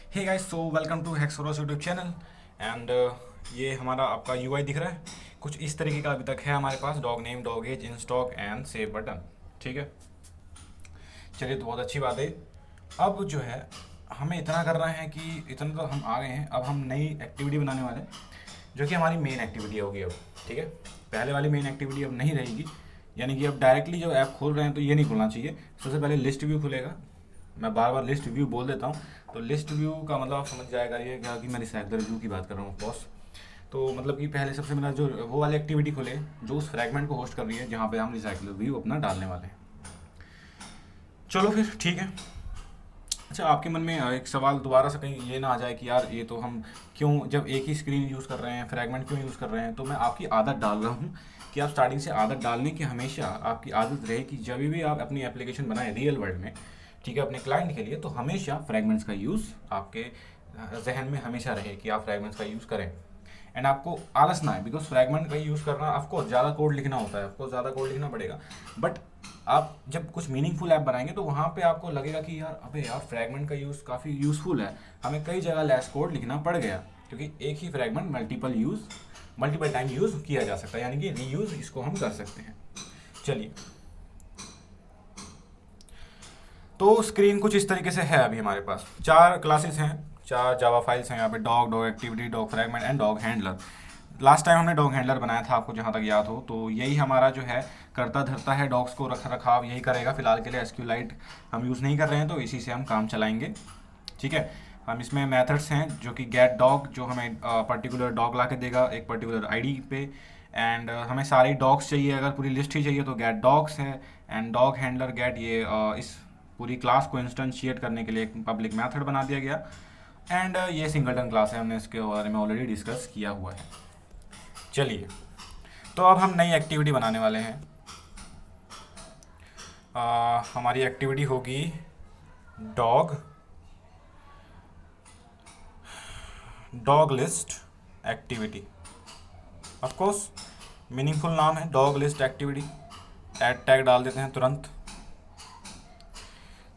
Hey guys, so welcome to Haxorus YouTube channel. And ये हमारा आपका यूआई दिख रहा है। कुछ इस तरीके का अभी तक है हमारे पास। Dog name, dog age, in stock and save button. ठीक है, चलिए तो बहुत अच्छी बात है। अब जो है हमें इतना करना है कि इतना तो हम आ गए हैं। अब हम नई एक्टिविटी बनाने वाले हैं जो कि हमारी मेन एक्टिविटी होगी अब। ठीक है, पहले वाली मेन एक्टिविटी अब नहीं रहेगी। यानी कि अब डायरेक्टली जब ऐप खोल रहे हैं तो ये नहीं खुलना चाहिए। सबसे पहले लिस्ट व्यू खुलेगा। मैं बार बार लिस्ट व्यू बोल देता हूँ। तो लिस्ट व्यू का मतलब आप समझ जाएगा ये क्या कि मैं रिसाइकलर व्यू की बात कर रहा हूँ बॉस। तो मतलब कि पहले सबसे मेरा जो वो वाली एक्टिविटी खुले जो उस फ्रैगमेंट को होस्ट कर रही है, जहाँ पे हम रिसाइकलर व्यू अपना डालने वाले हैं। चलो फिर ठीक है। अच्छा, आपके मन में एक सवाल दोबारा से कहीं ये ना आ जाए कि यार ये तो हम क्यों, जब एक ही स्क्रीन यूज़ कर रहे हैं, फ्रैगमेंट क्यों यूज़ कर रहे हैं। तो मैं आपकी आदत डाल रहा हूँ कि आप स्टार्टिंग से आदत डालने की हमेशा आपकी आदत रहे कि जब भी आप अपनी एप्लीकेशन बनाएं रियल वर्ल्ड में, ठीक है, अपने क्लाइंट के लिए, तो हमेशा फ्रैगमेंट्स का यूज़ आपके जहन में हमेशा रहे कि आप फ्रैगमेंट्स का यूज़ करें। एंड आपको आलस ना है, बिकॉज फ्रैगमेंट का यूज़ करना आपको ज़्यादा कोड लिखना होता है, आपको ज़्यादा कोड लिखना पड़ेगा। बट आप जब कुछ मीनिंगफुल ऐप बनाएंगे तो वहाँ पे आपको लगेगा कि यार अबे यार फ्रैगमेंट का यूज़ काफ़ी यूज़फुल है। हमें कई जगह लेस कोड लिखना पड़ गया क्योंकि एक ही फ्रैगमेंट मल्टीपल टाइम यूज़ किया जा सकता है, यानी कि रीयूज़ इसको हम कर सकते हैं। चलिए, तो स्क्रीन कुछ इस तरीके से है। अभी हमारे पास 4 क्लासेस हैं, 4 जावा फाइल्स हैं यहाँ पे। Dog, dog activity, dog fragment and dog handler. Last time हमने डॉग हैंडलर बनाया था, आपको जहाँ तक याद हो। तो यही हमारा जो है करता धरता है, डॉग्स को रख रखाव यही करेगा। फिलहाल के लिए एसक्यूलाइट हम यूज़ नहीं कर रहे हैं, तो इसी से हम काम चलाएंगे। ठीक है, हम इसमें मेथड्स हैं जो कि गेट डॉग, जो हमें पर्टिकुलर डॉग ला के देगा एक पर्टिकुलर आईडी पे। एंड हमें सारी डॉग्स चाहिए, अगर पूरी लिस्ट ही चाहिए तो गेट डॉग्स है। एंड डॉग हैंडलर गेट, ये इस पूरी क्लास को इंस्टेंशिएट करने के लिए एक पब्लिक मेथड बना दिया गया। एंड ये सिंगलटन क्लास है, हमने इसके बारे में ऑलरेडी डिस्कस किया हुआ है। चलिए, तो अब हम नई एक्टिविटी बनाने वाले हैं। हमारी एक्टिविटी होगी dog dog list activity. Of course meaningful नाम है, dog list activity. Add tag डाल देते हैं तुरंत।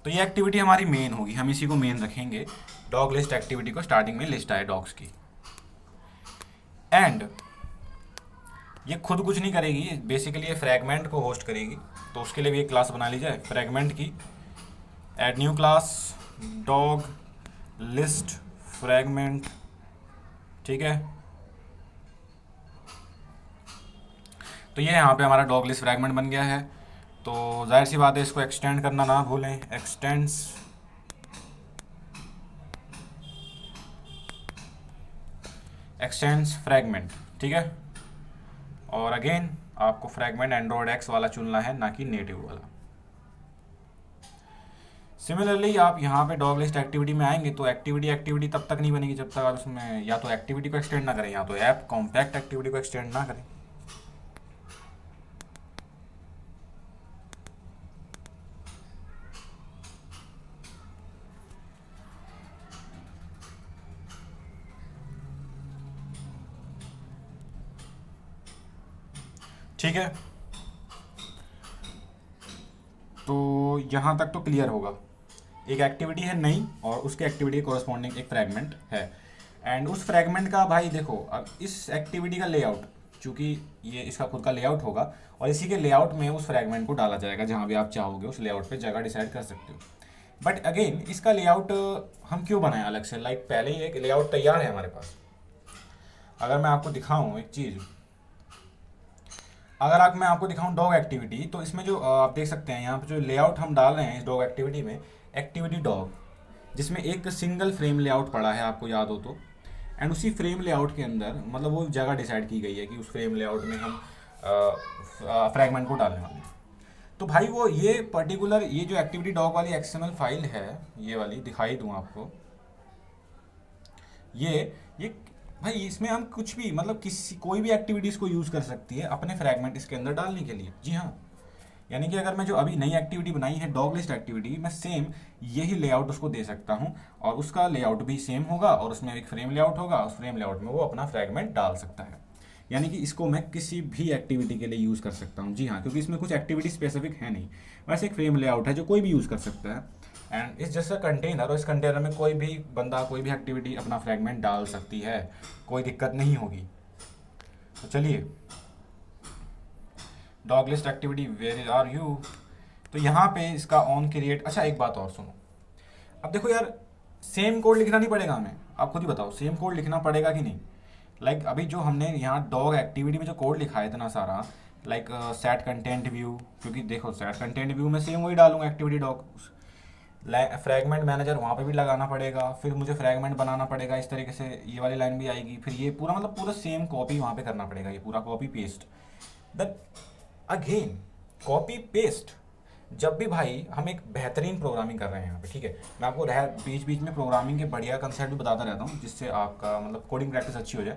तो ये एक्टिविटी हमारी मेन होगी, हम इसी को मेन रखेंगे। डॉग लिस्ट एक्टिविटी को स्टार्टिंग में लिस्ट आए डॉग्स की। एंड ये खुद कुछ नहीं करेगी, बेसिकली ये फ्रैगमेंट को होस्ट करेगी। तो उसके लिए भी एक क्लास बना ली जाए फ्रैगमेंट की। Add new class dog list fragment. ठीक है, तो ये यहाँ पे हमारा डॉग लिस्ट फ्रैगमेंट बन गया है। तो जाहिर सी बात है, इसको एक्सटेंड करना ना भूलें। X tends fragment. ठीक है, और अगेन आपको फ्रैगमेंट एंड्रॉयड एक्स वाला चुनना है, ना कि नेटिव वाला। सिमिलरली आप यहाँ पे डॉग लिस्ट एक्टिविटी में आएंगे तो एक्टिविटी तब तक नहीं बनेगी जब तक आप उसमें या तो एक्टिविटी को एक्सटेंड ना करें या तो ऐप कॉम्पैक्ट एक्टिविटी को एक्सटेंड ना करें। ठीक है, तो यहाँ तक तो क्लियर होगा। एक एक्टिविटी है नई और उसके एक्टिविटी के कॉरस्पॉन्डिंग एक फ्रैगमेंट है। एंड उस फ्रैगमेंट का भाई देखो, अब इस एक्टिविटी का लेआउट, चूंकि ये इसका खुद का लेआउट होगा और इसी के लेआउट में उस फ्रैगमेंट को डाला जाएगा। जहाँ भी आप चाहोगे उस लेआउट पे जगह डिसाइड कर सकते हो। बट अगेन इसका लेआउट हम क्यों बनाएं अलग से, लाइक पहले ही एक लेआउट तैयार है हमारे पास। अगर मैं आपको दिखाऊं एक चीज़, अगर आप मैं आपको दिखाऊं डॉग एक्टिविटी, तो इसमें जो आप देख सकते हैं यहाँ पे जो लेआउट हम डाल रहे हैं इस डॉग एक्टिविटी में, एक्टिविटी डॉग, जिसमें एक सिंगल फ्रेम लेआउट पड़ा है, आपको याद हो तो। एंड उसी फ्रेम लेआउट के अंदर मतलब वो जगह डिसाइड की गई है कि उस फ्रेम लेआउट में हम फ्रैगमेंट को डालने वाले हैं। तो भाई वो ये पर्टिकुलर ये जो एक्टिविटी डॉग वाली एक्सएमएल फाइल है, ये वाली दिखाई दूँ आपको, ये भाई इसमें हम कुछ भी मतलब किसी कोई भी एक्टिविटीज़ को यूज़ कर सकती है अपने फ्रैगमेंट इसके अंदर डालने के लिए। जी हाँ, यानी कि अगर मैं जो अभी नई एक्टिविटी बनाई है डॉग लिस्ट एक्टिविटी, मैं सेम यही लेआउट उसको दे सकता हूँ और उसका लेआउट भी सेम होगा और उसमें एक फ्रेम लेआउट होगा, उस फ्रेम लेआउट में वो अपना फ्रैगमेंट डाल सकता है। यानी कि इसको मैं किसी भी एक्टिविटी के लिए यूज़ कर सकता हूँ। जी हाँ, क्योंकि इसमें कुछ एक्टिविटी स्पेसिफिक है नहीं, बस एक फ्रेम लेआउट है जो कोई भी यूज़ कर सकता है। एंड इस जैसा कंटेनर, और इस कंटेनर में कोई भी बंदा कोई भी एक्टिविटी अपना फ्रैगमेंट डाल सकती है, कोई दिक्कत नहीं होगी। तो चलिए, dog list activity where are you, तो यहाँ पे इसका ऑन क्रिएट। अच्छा एक बात और सुनो, अब देखो यार, सेम कोड लिखना नहीं पड़ेगा हमें, आप खुद ही बताओ सेम कोड लिखना पड़ेगा कि नहीं। लाइक अभी जो हमने यहाँ डॉग एक्टिविटी में जो कोड लिखा है इतना सारा, लाइक सेट कंटेंट व्यू, क्योंकि देखो सेट कंटेंट व्यू में सेम वही डालूंगा एक्टिविटी डॉग। फ्रैगमेंट मैनेजर वहाँ पे भी लगाना पड़ेगा, फिर मुझे फ्रैगमेंट बनाना पड़ेगा इस तरीके से, ये वाली लाइन भी आएगी, फिर ये पूरा मतलब पूरा सेम कॉपी वहाँ पे करना पड़ेगा, ये पूरा copy paste. Then again copy paste, जब भी भाई हम एक बेहतरीन प्रोग्रामिंग कर रहे हैं यहाँ पे, ठीक है, मैं आपको बीच बीच में प्रोग्रामिंग के बढ़िया कंसेप्ट भी बताता रहता हूँ, जिससे आपका मतलब कोडिंग प्रैक्टिस अच्छी हो जाए।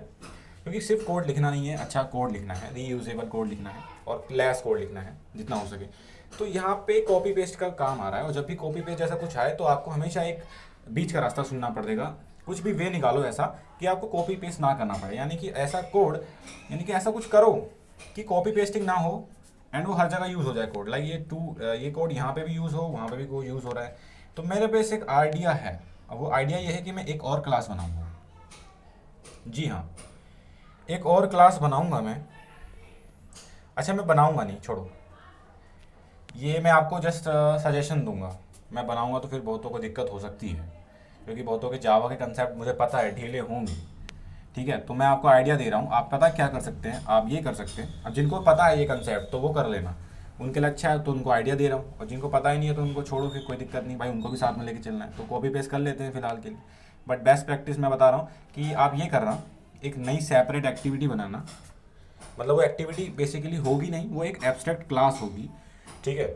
क्योंकि सिर्फ कोड लिखना नहीं है, अच्छा कोड लिखना है, रीयूजेबल कोड लिखना है, और लेस कोड लिखना है जितना हो सके। तो यहाँ पे कॉपी पेस्ट का काम आ रहा है, और जब भी कॉपी पेस्ट जैसा कुछ आए तो आपको हमेशा एक बीच का रास्ता सुनना पड़ेगा, कुछ भी वे निकालो ऐसा कि आपको कॉपी पेस्ट ना करना पड़े, यानी कि ऐसा कोड, यानी कि ऐसा कुछ करो कि कॉपी पेस्टिंग ना हो एंड वो हर जगह यूज़ हो जाए कोड। लाइक ये कोड यहाँ पे भी यूज़ हो, वहाँ पे भी कोई यूज़ हो रहा है। तो मेरे पास एक आइडिया है, अब वो आइडिया ये है कि मैं एक और क्लास बनाऊंगा। जी हाँ, एक और क्लास बनाऊंगा मैं। अच्छा मैं बनाऊंगा नहीं, छोड़ो, ये मैं आपको जस्ट सजेशन दूंगा। मैं बनाऊंगा तो फिर बहुतों को दिक्कत हो सकती है, क्योंकि बहुतों के जावा के कंसेप्ट मुझे पता है ढीले होंगे, ठीक है। तो मैं आपको आइडिया दे रहा हूँ, आप पता क्या कर सकते हैं, आप ये कर सकते हैं। अब जिनको पता है ये कंसेप्ट तो वो कर लेना, उनके लिए अच्छा है, तो उनको आइडिया दे रहा हूँ। और जिनको पता ही नहीं है तो उनको छोड़ो, फिर कोई दिक्कत नहीं भाई, उनको भी साथ में लेके चलना है, तो कॉपी पेस्ट कर लेते हैं फिलहाल के लिए। बट बेस्ट प्रैक्टिस मैं बता रहा हूँ कि आप ये करना, एक नई सेपरेट एक्टिविटी बनाना। मतलब वो एक्टिविटी बेसिकली होगी नहीं, वो एक एब्स्ट्रैक्ट क्लास होगी, ठीक है।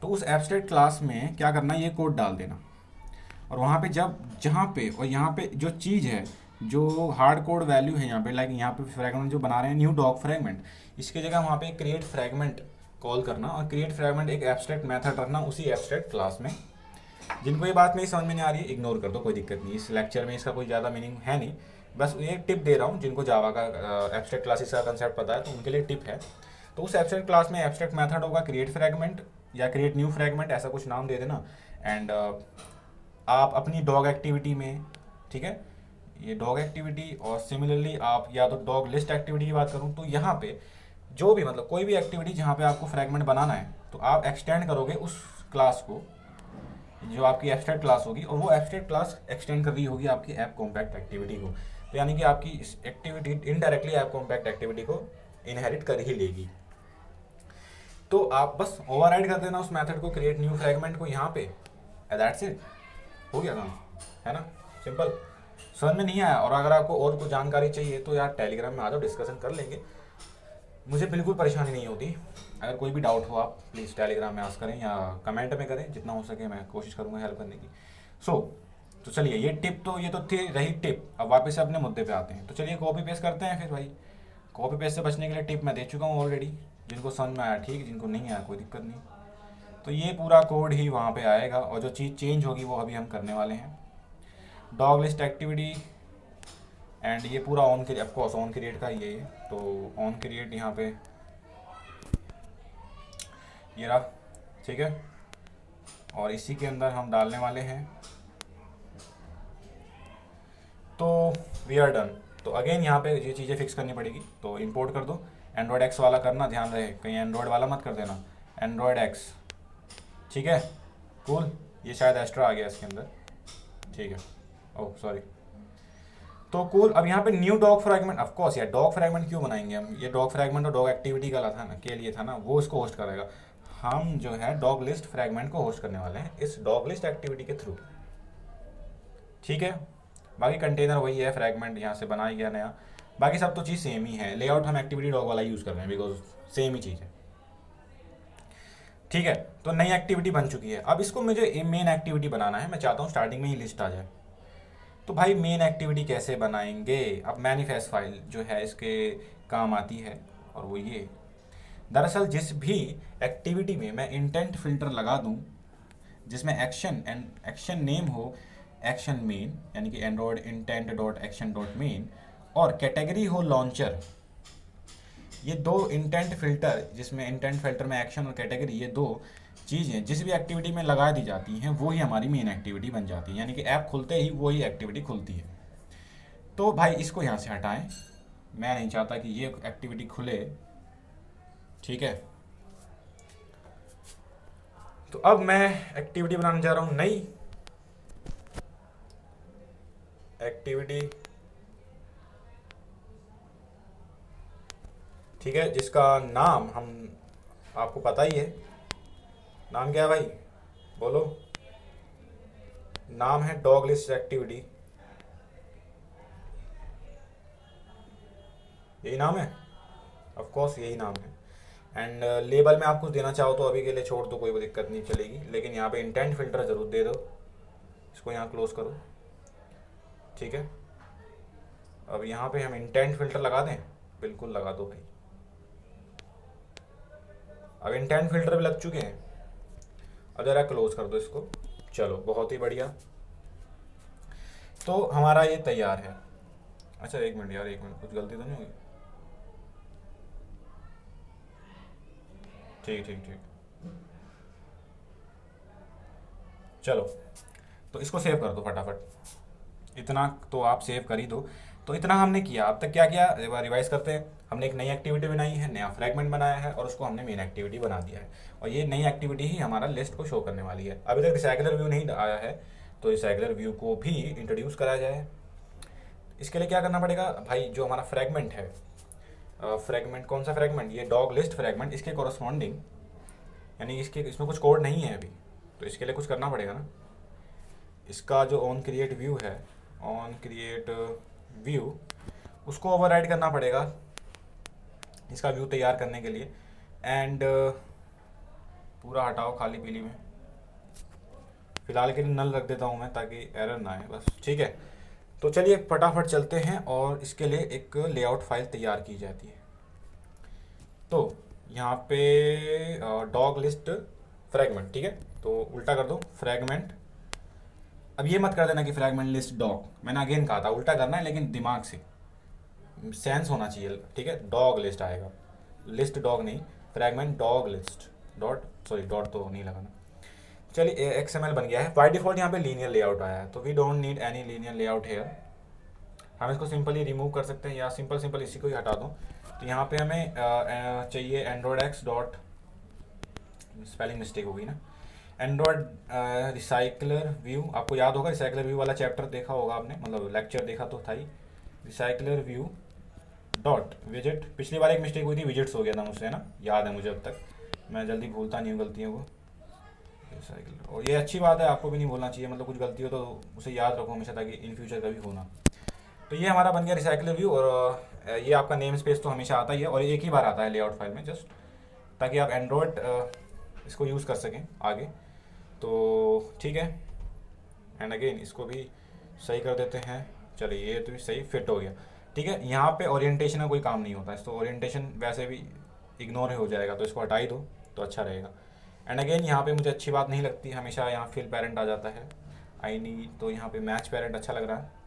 तो उस एब्स्ट्रैक्ट क्लास में क्या करना, ये कोड डाल देना, और वहाँ पे जहाँ पे और यहाँ पे जो चीज़ है, जो हार्ड कोड वैल्यू है यहाँ पे, लाइक यहाँ पे फ्रैगमेंट जो बना रहे हैं न्यू डॉग फ्रैगमेंट, इसकी जगह वहाँ पे क्रिएट फ्रैगमेंट कॉल करना, और क्रिएट फ्रैगमेंट एक एब्स्ट्रैक्ट मेथड रखना उसी एब्स्ट्रैक्ट क्लास में। जिनको ये बात नहीं समझ में नहीं आ रही है इग्नोर कर दो, कोई दिक्कत नहीं, इस लेक्चर में इसका कोई ज़्यादा मीनिंग है नहीं, बस ये टिप दे रहा हूँ। जिनको जावा का एब्स्ट्रैक्ट क्लासेस का कंसेप्ट पता है तो उनके लिए टिप है। तो उस एब्स्ट्रैक्ट क्लास में एब्स्ट्रैक्ट मेथड होगा क्रिएट फ्रैगमेंट या क्रिएट न्यू फ्रैगमेंट, ऐसा कुछ नाम दे देना। एंड आप अपनी डॉग एक्टिविटी में, ठीक है, ये डॉग एक्टिविटी, और सिमिलरली आप या तो डॉग लिस्ट एक्टिविटी की बात करूँ तो यहाँ पे जो भी मतलब कोई भी एक्टिविटी जहाँ पे आपको फ्रैगमेंट बनाना है, तो आप एक्सटेंड करोगे उस क्लास को, जो आपकी एब्स्ट्रैक्ट क्लास होगी, और वो एब्स्ट्रैक्ट क्लास एक्सटेंड कर रही होगी आपकी ऐप कॉम्पैक्ट एक्टिविटी को। तो यानी कि आपकी इस activity indirectly app compact activity को इनहेरिट कर ही लेगी। तो आप बस ओवरराइड कर देना उस मेथड को, क्रिएट न्यू फ्रैगमेंट को यहाँ पे, दैट्स इट, हो गया काम, है ना, सिंपल। समझ में नहीं आया, और अगर आपको और कुछ जानकारी चाहिए तो यार टेलीग्राम में आ जाओ, डिस्कशन कर लेंगे, मुझे बिल्कुल परेशानी नहीं होती। अगर कोई भी डाउट हो आप प्लीज़ टेलीग्राम में आस्क करें या कमेंट में करें, जितना हो सके मैं कोशिश करूँगा हेल्प करने की। तो चलिए, ये टिप तो ये तो थी रही टिप। अब वापस से अपने मुद्दे पे आते हैं, तो चलिए कॉपी पेस्ट करते हैं फिर भाई। कॉपी पेस्ट से बचने के लिए टिप मैं दे चुका हूँ ऑलरेडी, जिनको समझ में आया ठीक, जिनको नहीं आया कोई दिक्कत नहीं। तो ये पूरा कोड ही वहाँ पे आएगा, और जो चीज़ चेंज होगी वो अभी हम करने वाले हैं। डॉग लिस्ट एक्टिविटी एंड ये पूरा on create, of course on create का ये है, तो ऑन क्रिएट यहाँ पे ये रहा, ठीक है। और इसी के अंदर हम डालने वाले हैं, तो वी आर डन। तो अगेन यहाँ पे ये चीज़ें फिक्स करनी पड़ेगी, तो इंपोर्ट कर दो। एंड्रॉयड एक्स वाला करना, ध्यान रहे कहीं एंड्रॉयड वाला मत कर देना, एंड्रॉयड एक्स, ठीक है, कूल। ये शायद एक्स्ट्रा आ गया इसके अंदर, ठीक है, ओह सॉरी। तो कूल। अब यहाँ पे new dog fragment, of course यार डॉग फ्रैगमेंट क्यों बनाएंगे हम, ये डॉग फ्रैगमेंट और डॉग एक्टिविटी का था ना, के लिए था ना, वो इसको होस्ट करेगा। हम जो है डॉग लिस्ट फ्रैगमेंट को होस्ट करने वाले हैं इस डॉग लिस्ट एक्टिविटी के थ्रू, ठीक है। बाकी कंटेनर वही है, फ्रैगमेंट यहाँ से बनाया गया नया, बाकी सब तो चीज़ सेम ही है। लेआउट हम एक्टिविटी डॉग वाला यूज़ कर रहे हैं बिकॉज सेम ही चीज़ है, ठीक है। तो नई एक्टिविटी बन चुकी है, अब इसको मुझे मेन एक्टिविटी बनाना है। मैं चाहता हूँ स्टार्टिंग में ही लिस्ट आ जाए। तो भाई मेन एक्टिविटी कैसे बनाएंगे, अब मैनिफेस्ट फाइल जो है इसके काम आती है, और वो ये दरअसल जिस भी एक्टिविटी में मैं इंटेंट फिल्टर लगा दूं, जिसमें एक्शन एंड एक्शन नेम हो एक्शन मेन, यानी कि Android intent dot action dot main, और कैटेगरी हो लॉन्चर, ये दो इंटेंट फिल्टर, जिसमें इंटेंट फिल्टर में एक्शन और कैटेगरी, ये दो चीज़ें जिस भी एक्टिविटी में लगा दी जाती हैं वो ही हमारी मेन एक्टिविटी बन जाती है, यानी कि ऐप खुलते ही वो ही एक्टिविटी खुलती है। तो भाई इसको यहाँ से हटाएं, मैं नहीं चाहता कि ये एक्टिविटी खुले, ठीक है। तो अब मैं एक्टिविटी बनाने जा रहा हूँ, नई एक्टिविटी, ठीक है, जिसका नाम हम आपको पता ही है। नाम क्या है भाई, बोलो। नाम है डॉग लिस्ट एक्टिविटी, यही नाम है, ऑफ कोर्स यही नाम है। एंड लेबल में आप कुछ देना चाहो तो अभी के लिए छोड़ दो, कोई दिक्कत नहीं चलेगी, लेकिन यहाँ पे इंटेंट फिल्टर ज़रूर दे दो। इसको यहाँ क्लोज करो, ठीक है। अब यहाँ पे हम इंटेंट फिल्टर लगा दें, बिल्कुल लगा दो भाई। अब इंटेंट फिल्टर भी लग चुके हैं, अब ज़रा क्लोज कर दो इसको। चलो बहुत ही बढ़िया, तो हमारा ये तैयार है। अच्छा एक मिनट यार, एक मिनट, कुछ गलती तो नहीं होगी? ठीक ठीक ठीक, चलो तो इसको सेव कर दो फटाफट। इतना तो आप सेव कर ही दो। तो इतना हमने किया, अब तक क्या किया, रिवाइज करते हैं। हमने एक नई एक्टिविटी बनाई है, नया फ्रैगमेंट बनाया है और उसको हमने मेन एक्टिविटी बना दिया है, और ये नई एक्टिविटी ही हमारा लिस्ट को शो करने वाली है। अभी तक रिसाइकलर व्यू नहीं आया है, तो रिसाइकलर व्यू को भी इंट्रोड्यूस कराया जाए। इसके लिए क्या करना पड़ेगा भाई, जो हमारा फ्रैगमेंट है, फ्रैगमेंट कौन सा फ्रैगमेंट, ये डॉग लिस्ट फ्रैगमेंट, इसके कॉरस्पॉन्डिंग, यानी इसमें कुछ कोड नहीं है अभी, तो इसके लिए कुछ करना पड़ेगा ना। इसका जो ऑन क्रिएट व्यू है, ऑन क्रिएट व्यू, उसको ओवरराइड करना पड़ेगा इसका व्यू तैयार करने के लिए। एंड पूरा हटाओ खाली पीली में, फिलहाल के लिए नल रख देता हूँ मैं ताकि एरर ना आए बस, ठीक है। तो चलिए फटाफट चलते हैं और इसके लिए एक लेआउट फाइल तैयार की जाती है। तो यहाँ पे डॉग लिस्ट फ्रैगमेंट, ठीक है, तो उल्टा कर दो फ्रैगमेंट। अब ये मत कर देना कि फ्रैगमेंट लिस्ट डॉग, मैंने अगेन कहा था उल्टा करना है, लेकिन दिमाग से सेंस होना चाहिए, ठीक है। डॉग लिस्ट आएगा, लिस्ट डॉग नहीं, fragment dog list, dot sorry dot तो नहीं लगाना। चलिए XML बन गया है। बाय डिफॉल्ट यहाँ पे लीनियर लेआउट आया है, तो we don't need any linear layout here. हम इसको सिंपली रिमूव कर सकते हैं, या सिंपल इसी को ही हटा दूँ। तो यहाँ पे हमें चाहिए Android x dot, spelling mistake होगी ना, एंड्रॉयड रिसाइकलर व्यू। आपको याद होगा रिसाइकलर व्यू वाला चैप्टर देखा होगा आपने, मतलब लेक्चर देखा तो था ही। रिसाइकलर व्यू डॉट विजिट, पिछली बार एक मिस्टेक हुई थी, विजिट्स हो गया था मुझसे, है ना, याद है मुझे, अब तक मैं जल्दी भूलता नहीं हूँ गलतियों को। रिसाइकलर, और ये अच्छी बात है, आपको भी नहीं भूलना चाहिए, मतलब कुछ गलती हो तो उसे याद रखो हमेशा, ताकि इन फ्यूचर कभी होना। तो ये हमारा बन गया रिसाइकलर व्यू, और ये आपका नेम स्पेस तो हमेशा आता ही है, और एक ही बार आता है लेआउट फाइल में, जस्ट ताकि आप एंड्रॉयड इसको यूज़ कर सकें आगे। तो ठीक है, एंड अगेन इसको भी सही कर देते हैं। चलिए ये तो सही फिट हो गया, ठीक है। यहाँ पे ओरिएंटेशन का कोई काम नहीं होता, तो ओरिएंटेशन वैसे भी इग्नोर हो जाएगा, तो इसको हटा ही दो तो अच्छा रहेगा। एंड अगेन यहाँ पे मुझे अच्छी बात नहीं लगती, हमेशा यहाँ फिल पेरेंट आ जाता है, आई नीड, तो यहाँ पे मैच पेरेंट अच्छा लग रहा है।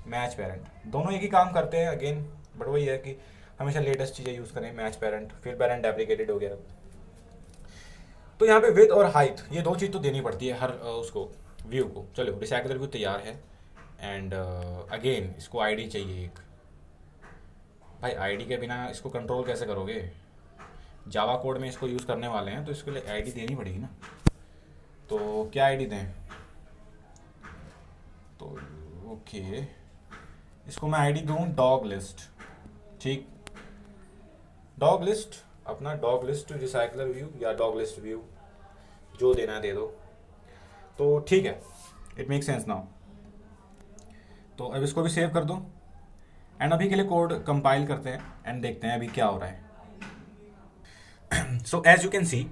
मैच पेरेंट दोनों एक ही काम करते हैं अगेन, बट वही है कि हमेशा लेटेस्ट चीज़ें यूज़ करें। मैच पेरेंट, फिल पेरेंट एप्लीकेटेड हो गया। तो यहाँ पे विथ और हाइट, ये दो चीज़ तो देनी पड़ती है हर उसको व्यू को। चलो रिसाइकलर व्यू तैयार है, एंड अगेन इसको आईडी चाहिए एक। भाई आईडी के बिना इसको कंट्रोल कैसे करोगे, जावा कोड में इसको यूज़ करने वाले हैं, तो इसके लिए आईडी देनी पड़ेगी ना। तो क्या आईडी दें, तो ओके, इसको मैं आईडी दूँ डॉग लिस्ट, ठीक, डॉग लिस्ट, अपना डॉग लिस्ट रिसाइकलर व्यू या डॉग लिस्ट व्यू, जो देना है दे दो। तो ठीक है, इट मेक सेंस नाउ। तो अब इसको भी सेव कर दो, एंड अभी के लिए कोड कंपाइल करते हैं एंड देखते हैं अभी क्या हो रहा है। So as you can see,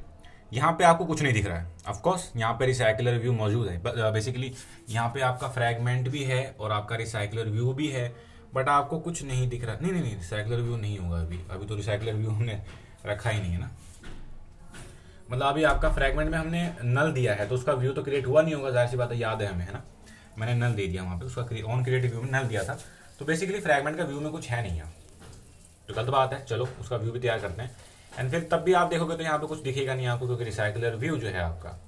यहाँ पे आपको कुछ नहीं दिख रहा है। ऑफ कोर्स यहाँ पे रिसाइकलर व्यू मौजूद है, बेसिकली यहाँ पे आपका फ्रैगमेंट भी है और आपका रिसाइकलर व्यू भी है, बट आपको कुछ नहीं दिख रहा। नहीं, रिसाइकलर व्यू नहीं होगा अभी तो रिसाइकलर व्यू हमने रखा ही नहीं है ना। मतलब अभी आपका फ्रैगमेंट में हमने नल दिया है, तो उसका व्यू तो क्रिएट हुआ नहीं होगा, जाहिर सी बात है, याद है हमें, है ना। मैंने नल दे दिया वहाँ पे, उसका ऑन क्रिएट व्यू में नल दिया था, तो बेसिकली फ्रैगमेंट का व्यू में कुछ है नहीं है, तो गलत बात है। चलो उसका व्यू भी तैयार करते हैं। एंड फिर तब भी आप देखोगे तो यहाँ पे कुछ दिखेगा नहीं आपको, क्योंकि रिसाइकलर व्यू जो है आपका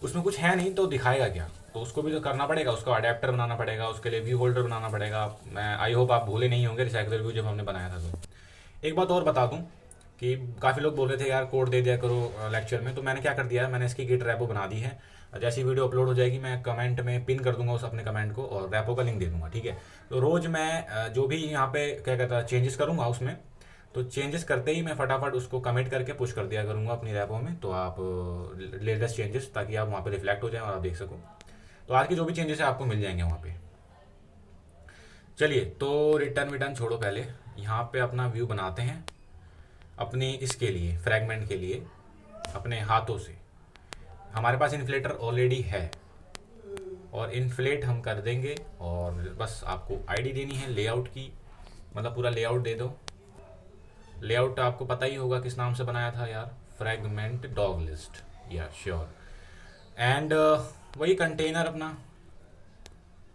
उसमें कुछ है नहीं, तो दिखाएगा क्या? तो उसको भी तो करना पड़ेगा, उसको अडेप्टर बनाना पड़ेगा, उसके लिए व्यू होल्डर बनाना पड़ेगा। मैं आई होप आप भूले नहीं होंगे रिसाइकलर व्यू जब हमने बनाया था। तो एक बात और बता दूं कि काफ़ी लोग बोल रहे थे यार कोड दे दिया करो लेक्चर में, तो मैंने क्या कर दिया है, मैंने इसकी गिट रैपो बना दी है। जैसी वीडियो अपलोड हो जाएगी मैं कमेंट में पिन कर दूंगा उस अपने कमेंट को और रैपो का लिंक दे दूंगा, ठीक है। तो रोज़ मैं जो भी यहाँ पे क्या कहता है चेंजेस करूँगा उसमें, तो चेंजेस करते ही मैं फटाफट उसको कमिट करके पुश कर दिया करूँगा अपनी रैपो में, तो आप लेटेस्ट चेंजेस ताकि आप वहाँ पे रिफ्लेक्ट हो जाए और आप देख सको। तो आज की जो भी चेंजेस है आपको मिल जाएंगे वहाँ पे। चलिए तो रिटर्न विटर्न छोड़ो, पहले यहाँ पे अपना व्यू बनाते हैं अपनी इसके लिए फ्रैगमेंट के लिए अपने हाथों से। हमारे पास इन्फ्लेटर ऑलरेडी है और इन्फ्लेट हम कर देंगे, और बस आपको आईडी देनी है लेआउट की, मतलब पूरा लेआउट दे दो। लेआउट आपको पता ही होगा किस नाम से बनाया था यार, फ्रैगमेंट डॉग लिस्ट, या श्योर। एंड वही कंटेनर अपना,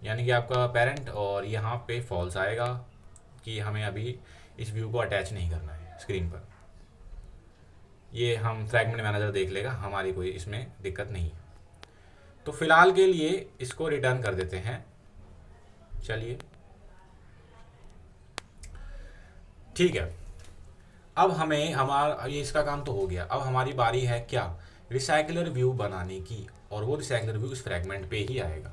यानी कि आपका पेरेंट, और यहाँ पे फॉल्स आएगा कि हमें अभी इस व्यू को अटैच नहीं करना है स्क्रीन पर। ये हम फ्रैगमेंट मैनेजर देख लेगा, हमारी कोई इसमें दिक्कत नहीं है। तो फिलहाल के लिए इसको रिटर्न कर देते हैं। चलिए ठीक है, अब हमें हमारा ये इसका काम तो हो गया। अब हमारी बारी है क्या, रिसाइकलर व्यू बनाने की, और वो रिसाइकलर व्यू इस फ्रैगमेंट पे ही आएगा।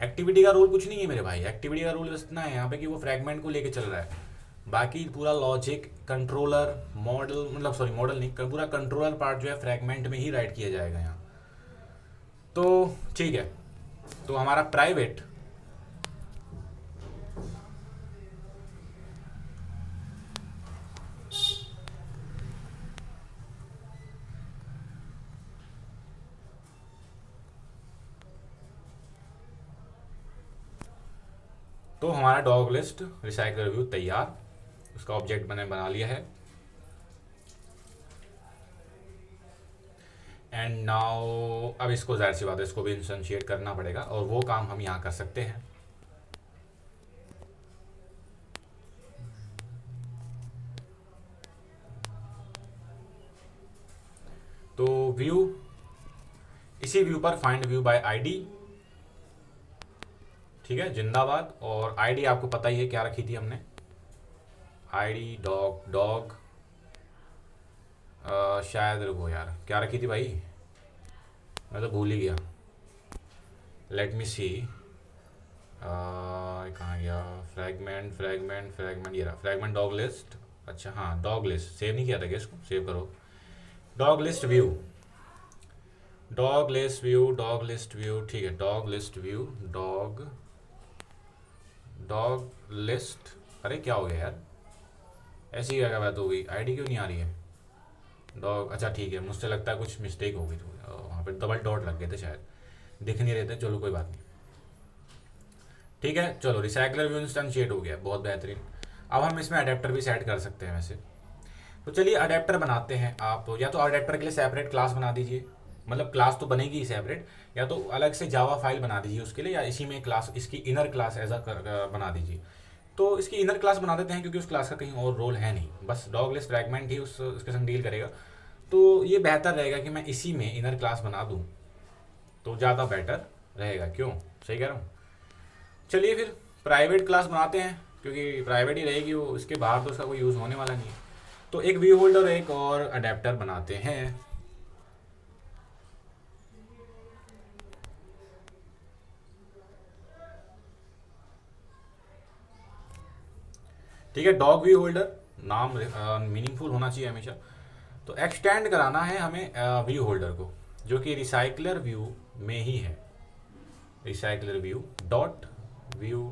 एक्टिविटी का रोल कुछ नहीं है मेरे भाई, एक्टिविटी का रोल इतना है यहाँ पे कि वो फ्रैगमेंट को लेके चल रहा है। बाकी पूरा लॉजिक कंट्रोलर मॉडल, मतलब सॉरी मॉडल नहीं, पूरा कंट्रोलर पार्ट जो है फ्रैगमेंट में ही राइट किया जाएगा यहाँ। तो ठीक है, तो हमारा प्राइवेट तो हमारा डॉग लिस्ट रिसाइकलर व्यू तैयार, उसका ऑब्जेक्ट मैंने बना लिया है। एंड नाउ अब इसको जाहिर सी बात है इसको भी इंस्टेंशिएट करना पड़ेगा, और वो काम हम यहाँ कर सकते हैं। तो व्यू, इसी व्यू पर फाइंड व्यू बाय आईडी, ठीक है, जिंदाबाद। और आईडी आपको पता ही है क्या रखी थी हमने, आईडी डॉग डॉग, शायद रुको यार क्या रखी थी भाई, मैं तो भूल ही गया। लेट मी सी, कहाँ गया, फ्रैगमेंट फ्रैगमेंट फ्रैगमेंट, ये रहा फ्रैगमेंट डॉग लिस्ट। अच्छा हाँ डॉग लिस्ट, सेव नहीं किया था क्या इसको, सेव करो। Dog list view, dog list view, dog list view, ठीक है, dog list view, dog dog list. अरे क्या हो गया यार, ऐसी क्या बात हो गई, आईडी क्यों नहीं आ रही है डॉग? अच्छा ठीक है, मुझसे लगता है कुछ मिस्टेक हो गई थी, वहाँ पे डबल डॉट लग गए थे शायद, दिख नहीं रहे थे। चलो कोई बात नहीं, ठीक है। चलो रिसाइकलर व्यू इंस्टेंशिएट हो गया, बहुत बेहतरीन। अब हम इसमें अडेप्टर भी सेट कर सकते हैं वैसे, तो चलिए अडेप्टर बनाते हैं। आप या तो अडेप्टर के लिए सेपरेट क्लास बना दीजिए, मतलब क्लास तो बनेगी ही सेपरेट, या तो अलग से जावा फाइल बना दीजिए उसके लिए, या इसी में क्लास, इसकी इनर क्लास एज बना दीजिए। तो इसकी इनर क्लास बना देते हैं क्योंकि उस क्लास का कहीं और रोल है नहीं, बस डॉग लिस्ट फ्रैगमेंट ही उसके संग डील करेगा। तो ये बेहतर रहेगा कि मैं इसी में इनर क्लास बना दूँ, तो ज़्यादा बेटर रहेगा। क्यों, सही कह रहा हूँ। चलिए फिर प्राइवेट क्लास बनाते हैं, क्योंकि प्राइवेट ही रहेगी वो, इसके बाहर तो उसका कोई यूज़ होने वाला नहीं है। तो एक व्यू होल्डर एक और अडेप्टर बनाते हैं। ठीक है, डॉग व्यू होल्डर, नाम मीनिंगफुल होना चाहिए हमेशा। तो एक्सटेंड कराना है हमें व्यू होल्डर को, जो कि रिसाइकलर व्यू में ही है। Recycler view dot view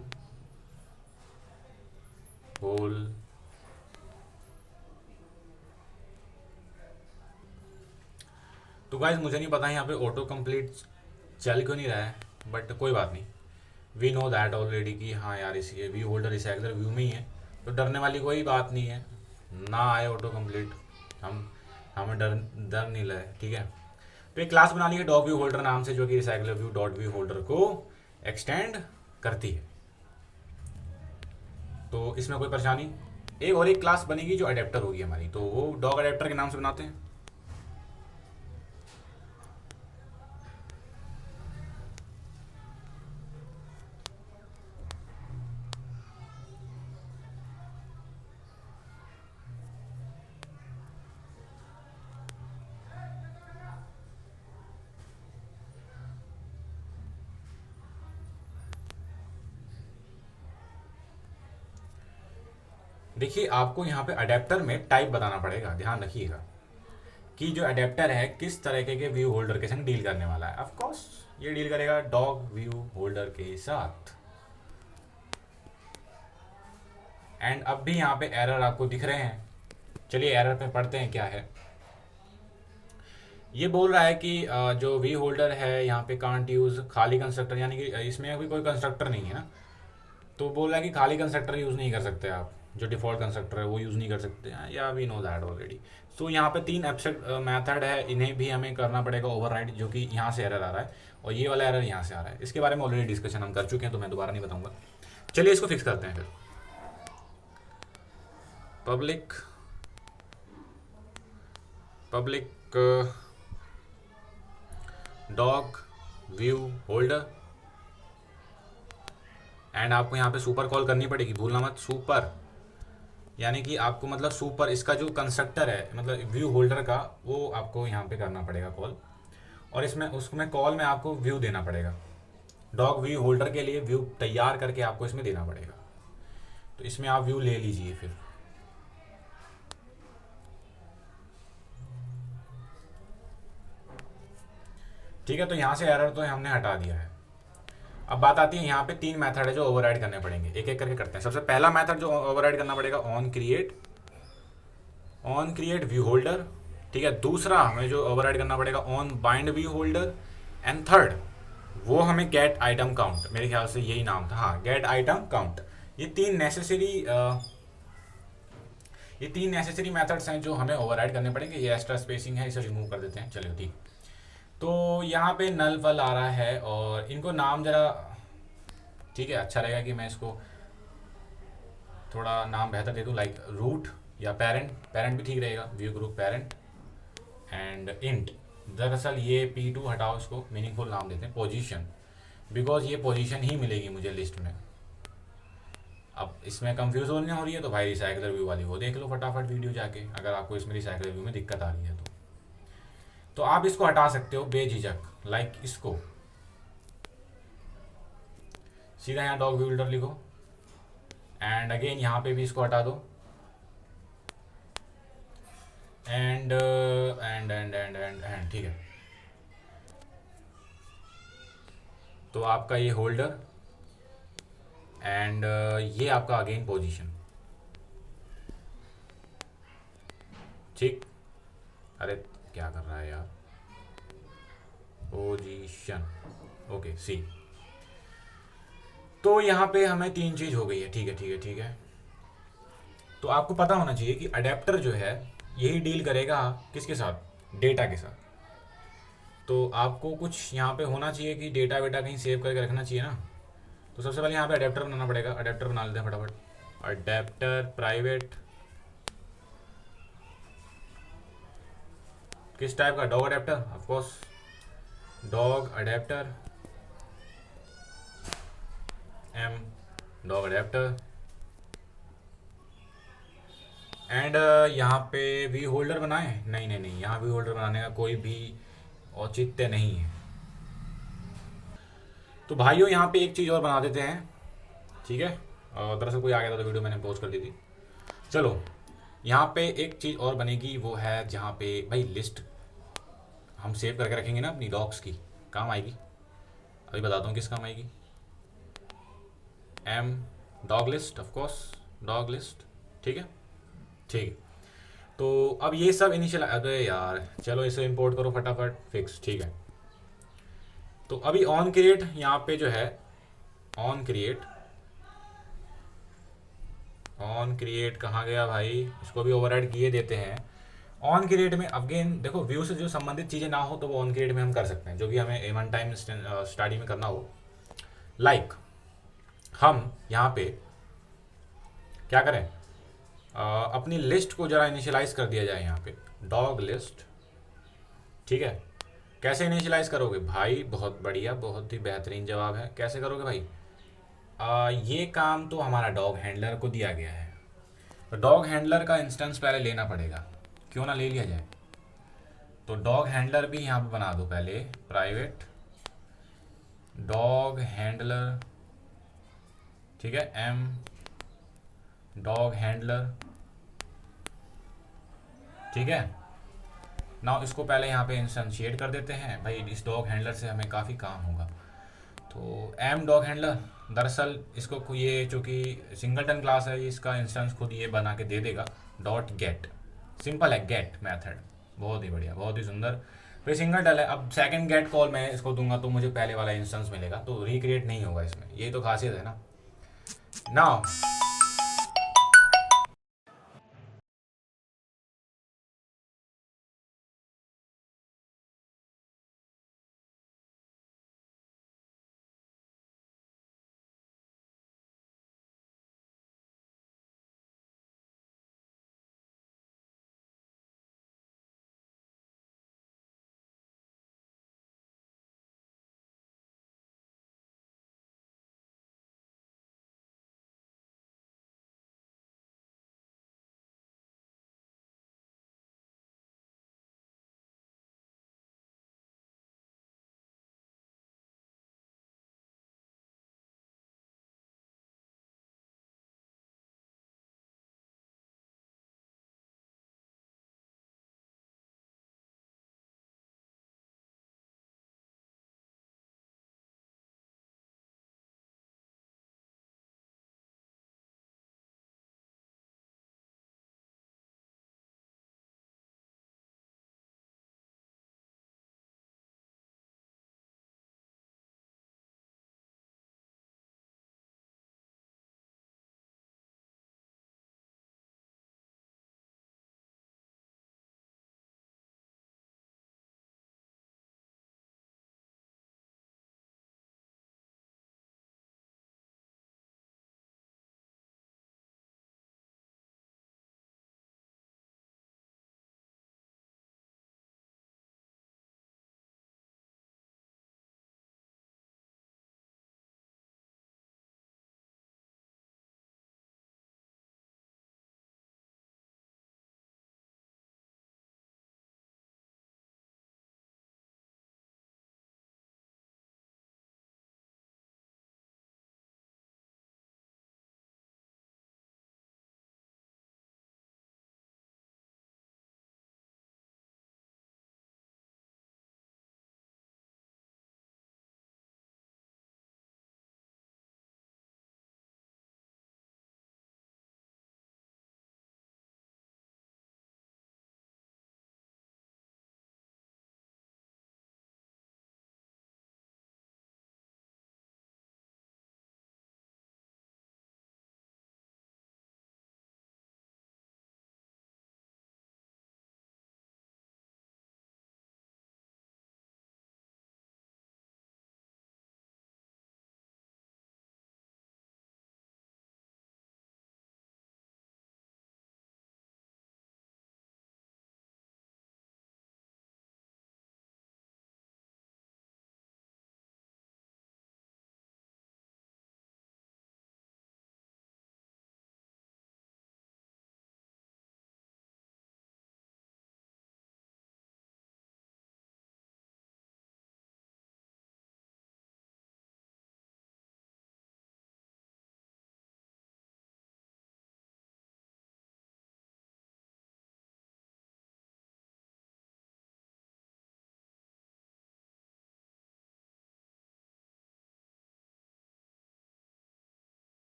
hole, तो गाइस मुझे नहीं पता यहाँ पे ऑटो कंप्लीट चल क्यों नहीं रहा है, बट कोई बात नहीं, वी नो दैट ऑलरेडी कि हाँ यार इसी व्यू होल्डर रिसाइकलर व्यू में ही है, तो डरने वाली कोई बात नहीं है। ना आए ऑटो कंप्लीट, हमें डर नहीं लगे, ठीक है। तो एक क्लास बना ली है डॉग व्यू होल्डर नाम से, जो कि recycler view dot view holder को एक्सटेंड करती है। तो इसमें कोई परेशानी एक और एक क्लास बनेगी जो अडेप्टर होगी हमारी, तो वो डॉग अडेप्टर के नाम से बनाते हैं। देखिए आपको यहाँ पे अडेप्टर में टाइप बताना पड़ेगा, ध्यान रखिएगा कि जो अडेप्टर है किस तरीके के व्यू होल्डर के संग डील करने वाला है। ऑफ कोर्स ये डील करेगा डॉग व्यू होल्डर के साथ। एंड अब भी यहाँ पे एरर आपको दिख रहे हैं, चलिए एरर पे पढ़ते हैं क्या है। ये बोल रहा है कि जो वी होल्डर है यहाँ पे कांट यूज खाली कंस्ट्रक्टर, यानी कि इसमें अभी कोई कंस्ट्रक्टर नहीं है ना, तो बोल रहा है कि खाली कंस्ट्रक्टर यूज़ नहीं कर सकते आप, जो डिफ़ॉल्ट कंस्ट्रक्टर है वो यूज़ नहीं कर सकते हैं, या वी नो दैट ऑलरेडी। सो यहाँ पे 3 एब्स्ट्रैक्ट मेथड है, इन्हें भी हमें करना पड़ेगा ओवरराइड, जो कि यहाँ से एरर आ रहा है और ये वाला एरर यहाँ से आ रहा है। इसके बारे में ऑलरेडी डिस्कशन हम कर चुके हैं, तो मैं दोबारा नहीं बताऊँगा। चलिए इसको फिक्स करते हैं फिर। Public dog view holder, and आपको यहाँ पे सुपर कॉल करनी पड़ेगी, भूलना मत, सुपर, यानी कि आपको मतलब सुपर इसका जो कंस्ट्रक्टर है मतलब व्यू होल्डर का, वो आपको यहाँ पे करना पड़ेगा कॉल, और इसमें उसमें कॉल में आपको व्यू देना पड़ेगा। डॉग व्यू होल्डर के लिए व्यू तैयार करके आपको इसमें देना पड़ेगा, तो इसमें आप व्यू ले लीजिए फिर। ठीक है, तो यहाँ से एरर तो हमने हटा दिया है। अब बात आती है यहाँ पे 3 मेथड है जो ओवरराइड करने पड़ेंगे, एक एक करके करते हैं। सबसे पहला मेथड जो ओवरराइड करना पड़ेगा ऑन क्रिएट व्यू होल्डर, ठीक है। दूसरा हमें जो ओवरराइड करना पड़ेगा on bind view holder, and third वो हमें गेट आइटम काउंट, मेरे ख्याल से यही नाम था, हाँ, गेट आइटम काउंट। ये तीन नेसेसरी मेथड्स हैं जो हमें ओवरराइड करने पड़ेंगे। ये एक्स्ट्रा स्पेसिंग है, इसे रिमूव कर देते हैं, चलिए ठीक। तो यहाँ पे नल वल आ रहा है और इनको नाम जरा, ठीक है, अच्छा रहेगा कि मैं इसको थोड़ा नाम बेहतर दे दूँ, लाइक रूट या पेरेंट भी ठीक रहेगा, view group parent and int. दरअसल ये P2 हटाओ, इसको मीनिंगफुल नाम देते हैं पोजीशन, बिकॉज ये पोजीशन ही मिलेगी मुझे लिस्ट में। अब इसमें कंफ्यूज होने हो रही है तो भाई रिसाइकलर व्यू वाली वो देख लो फटाफट वीडियो जाके, अगर आपको इसमें रिसाइकलर व्यू में दिक्कत आ रही है तो आप इसको हटा सकते हो बेझिझक, लाइक इसको सीधा यहाँ डॉग व्यू होल्डर लिखो, एंड अगेन यहाँ पे भी इसको हटा दो, एंड ठीक है। तो आपका ये होल्डर एंड ये आपका अगेन पोजीशन, ठीक। अरे क्या कर रहा है यार, पोजीशन, ओके सी। तो यहाँ पे हमें 3 चीज हो गई है, ठीक है। तो आपको पता होना चाहिए कि अडेप्टर जो है यही डील करेगा किसके साथ, डेटा के साथ। तो आपको कुछ यहाँ पे होना चाहिए कि डेटा वेटा कहीं सेव करके रखना चाहिए ना। तो सबसे पहले यहाँ पे अडेप्टर बनाना पड़ेगा, अडेप्टर बना लेते हैं फटाफट। अडेप्टर प्राइवेट, किस टाइप का, dog adapter, of course dog adapter, m dog adapter, and यहाँ पे वी होल्डर बनाए, नहीं, यहाँ वी होल्डर बनाने का कोई भी औचित्य नहीं है। तो भाइयों यहाँ पे एक चीज़ और बना देते हैं, ठीक है। और दरअसल कोई आ गया था तो वीडियो मैंने पोस्ट कर दी थी। चलो यहाँ पे एक चीज़ और बनेगी, वो है जहाँ पे भाई लिस्ट हम सेव करके रखेंगे ना अपनी डॉग्स की, काम आएगी। अभी बताता हूँ किस काम आएगी। M dog list, of course dog list, ठीक है, ठीक। तो अब ये सब इनिशियल, अरे यार चलो इसे इंपोर्ट करो फटाफट, फिक्स, ठीक है। तो अभी ऑन क्रिएट यहाँ पे जो है, ऑन क्रिएट कहाँ गया भाई, इसको भी ओवरराइड किए देते हैं। ऑन क्रिएट में अगेन देखो, व्यू से जो संबंधित चीज़ें ना हो तो वो ऑन क्रिएट में हम कर सकते हैं, जो भी हमें वन टाइम स्टडी में करना हो। लाइक हम यहाँ पे क्या करें, अपनी लिस्ट को जरा इनिशियलाइज कर दिया जाए यहाँ पे, डॉग लिस्ट। ठीक है, कैसे इनिशियलाइज करोगे भाई? बहुत बढ़िया, बहुत ही बेहतरीन जवाब है। कैसे करोगे भाई? ये काम तो हमारा डॉग हैंडलर को दिया गया है, तो डॉग हैंडलर का इंस्टेंस पहले लेना पड़ेगा, क्यों ना ले लिया जाए। तो डॉग हैंडलर भी यहाँ पे बना दो पहले, प्राइवेट डॉग हैंडलर। ठीक है, एम डॉग हैंडलर। ठीक है, नाउ इसको पहले यहाँ पे इंस्टेंशिएट कर देते हैं भाई, इस डॉग हैंडलर से हमें काफ़ी काम होगा। तो एम डॉग हैंडलर, दरअसल इसको ये चूँकि सिंगलटन क्लास है, इसका इंस्टेंस खुद ये बना के दे देगा, डॉट गेट। सिंपल है गेट मेथड, बहुत ही बढ़िया, बहुत ही सुंदर। फिर सिंगलटन है, अब सेकंड गेट कॉल मैं इसको दूंगा तो मुझे पहले वाला इंस्टेंस मिलेगा, तो रिक्रिएट नहीं होगा इसमें, यही तो खासियत है ना। नाउ